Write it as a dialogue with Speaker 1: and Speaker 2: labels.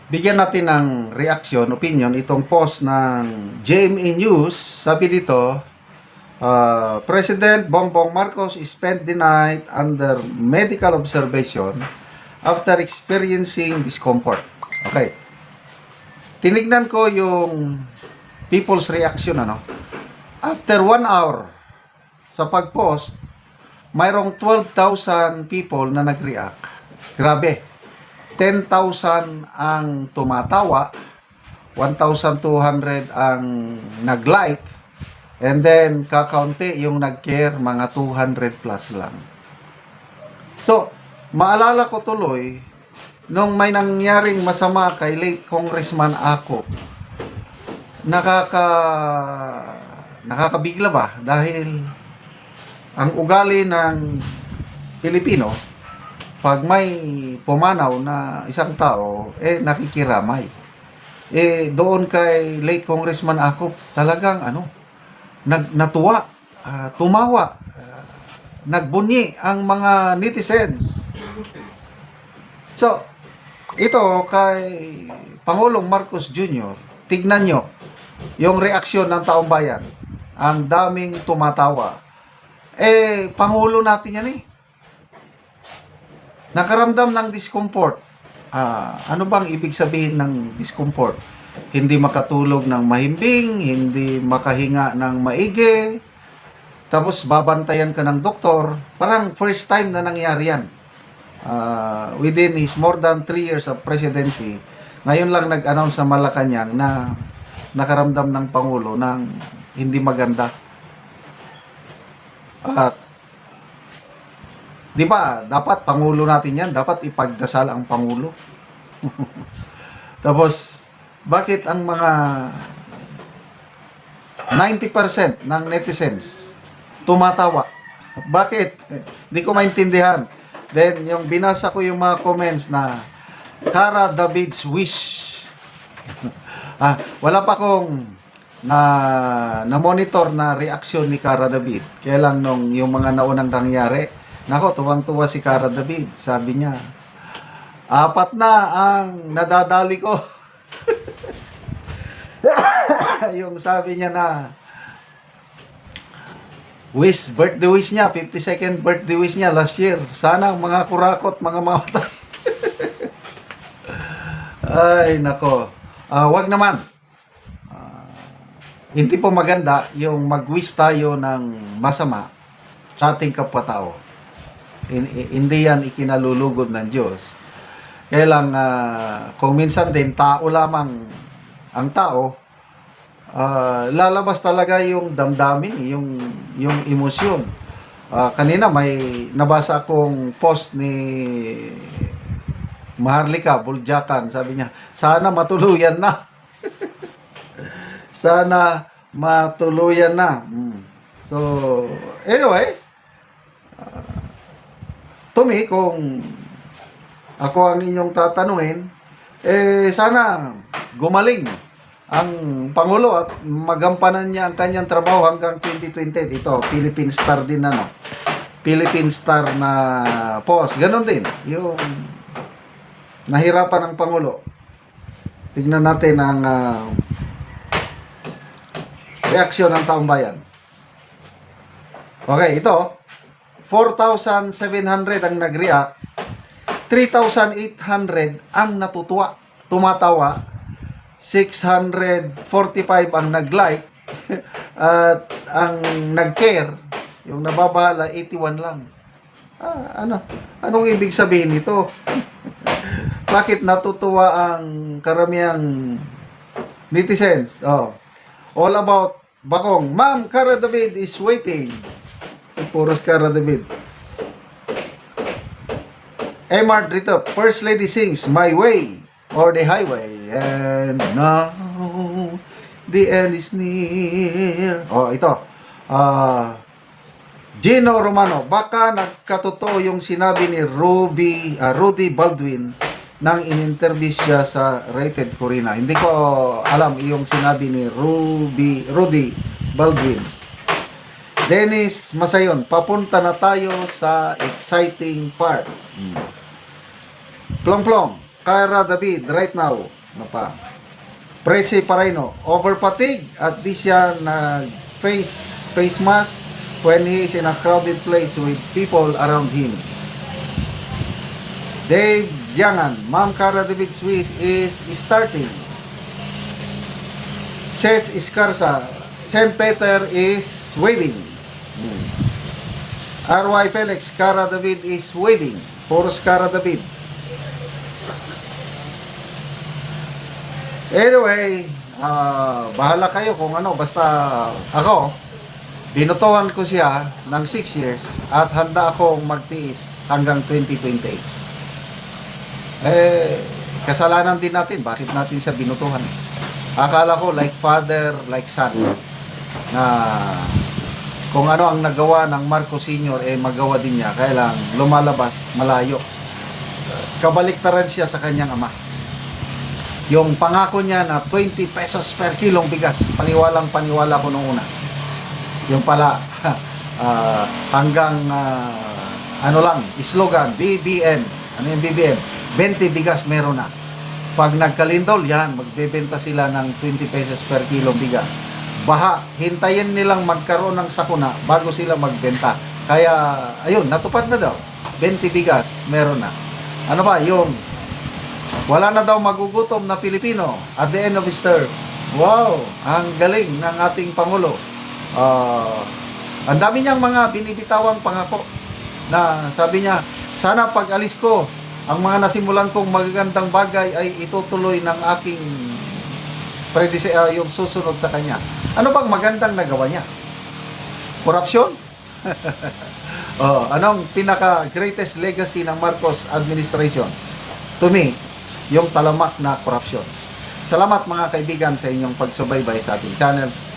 Speaker 1: Bigyan natin ng reaction, opinion, itong post ng JMA News. Sabi dito, President Bongbong Marcos spent the night under medical observation after experiencing discomfort. Okay. Tinignan ko yung people's reaction, ano. After 1 hour sa pag-post, mayroong 12,000 people na nag-react. Grabe. 10,000 ang tumatawa, 1,200 ang nag-like, and then kakaunti yung nag-care, mga 200 plus lang. So, maalala ko tuloy, nung may nangyaring masama kay late Congressman Ako, nakakabigla ba? Dahil ang ugali ng Pilipino, pag may pumanaw na isang tao, nakikiramay. Doon kay late Congressman Ako, talagang natuwa, tumawa, nagbunyi ang mga netizens. So, ito kay Pangulong Marcos Jr., tignan nyo yung reaksyon ng taong bayan. Ang daming tumatawa. Pangulo natin yan Nakaramdam ng discomfort. Ano bang ibig sabihin ng discomfort? Hindi makatulog ng mahimbing, hindi makahinga ng maigi, tapos babantayan ka ng doktor. Parang first time na nangyari yan. Within his more than 3 years of presidency, ngayon lang nag-announce sa Malacanang na nakaramdam ng Pangulo ng hindi maganda. At di ba, dapat Pangulo natin yan, dapat ipagdasal ang Pangulo. Tapos, bakit ang mga 90% ng netizens tumatawa? Bakit? Hindi ko maintindihan. Then, yung binasa ko yung mga comments na Cara David's wish. Wala pa akong na-monitor na reaksyon ni Cara David. Kaya lang nung yung mga naunang nangyari, nako, tuwang-tuwa si Cara David. Sabi niya, 4 na ang nadadali ko. Yung sabi niya na birthday wish niya, 52nd birthday wish niya last year. Sana ang mga kurakot, mga mamatay. Ay, nako. Wag naman. Hindi po maganda yung mag-wish tayo ng masama sa ating kapwa-tao. Hindi yan ikinalulugod ng Diyos. Kaya lang, kung minsan din, tao lamang ang tao, lalabas talaga yung damdamin, yung emosyon. Kanina may nabasa akong post ni Maharlika Buljakan. Sabi niya, sana matuluyan na. Sana matuluyan na. So, anyway, to me, kung ako ang inyong tatanungin, sana gumaling ang Pangulo at magampanan niya ang kanyang trabaho hanggang 2020. Ito, Philippine Star din Philippine Star na post. Ganon din, yung nahirapan ng Pangulo. Tignan natin ang reaksyon ng taong bayan. Okay, ito, 4,700 ang nag-react, 3,800 ang tumatawa, 645 ang nag-like, at ang nag-care, yung nababahala, 81 lang. Anong ibig sabihin nito? Bakit natutuwa ang karamihang netizens? All about Bakong. Ma'am, Cara David is waiting. Puros Cara David. Emart dito, First Lady sings My Way or the Highway. And now the end is near. Ito. Gino Romano, baka nagkatotoo yung sinabi ni Rudy Baldwin nang in-interview siya sa Rated Corina. Hindi ko alam yung sinabi ni Rudy Baldwin. Dennis Masayon, papunta na tayo sa exciting part. Plong-plong, Cara David, right now, ano pa? Presi Parino, over fatigue at di siya face mask when he is in a crowded place with people around him. Dave Jangan, Ma'am Cara David Swiss is starting. Says Escarza, St. Peter is waving. R.Y. Felix, Cara David is waving. Puros Cara David. Anyway, bahala kayo kung ano. Basta ako, binutuhan ko siya ng 6 years at handa akong magtiis hanggang 2028. Kasalanan din natin. Bakit natin siya binutuhan? Akala ko like father, like son. Na kung ano ang nagawa ng Marcos Sr. magawa din niya. Kaya lang lumalabas malayo. Kabaliktaran siya sa kanyang ama. Yung pangako niya na 20 pesos per kilong bigas, paniwalang paniwala ko nung una. Yung pala, hanggang, ano lang, slogan, BBM. Ano yung BBM? 20 bigas meron na. Pag nagkalindol, yan, magbebenta sila ng 20 pesos per kilong bigas. Baha, hintayin nilang magkaroon ng sakuna bago sila magbenta. Kaya, ayun, natupad na daw. 20 bigas, meron na. Ano ba, yung wala na daw magugutom na Pilipino at the end of his term. Wow, ang galing ng ating Pangulo. Ang dami niyang mga binibitawang pangako na sabi niya, sana pag alis ko, ang mga nasimulan kong magagandang bagay ay itutuloy ng aking yung susunod sa kanya. Ano bang magandang nagawa niya? Korupsyon? Anong pinaka-greatest legacy ng Marcos administration? To me, yung talamak na korupsyon. Salamat mga kaibigan sa inyong pagsubaybay sa ating channel.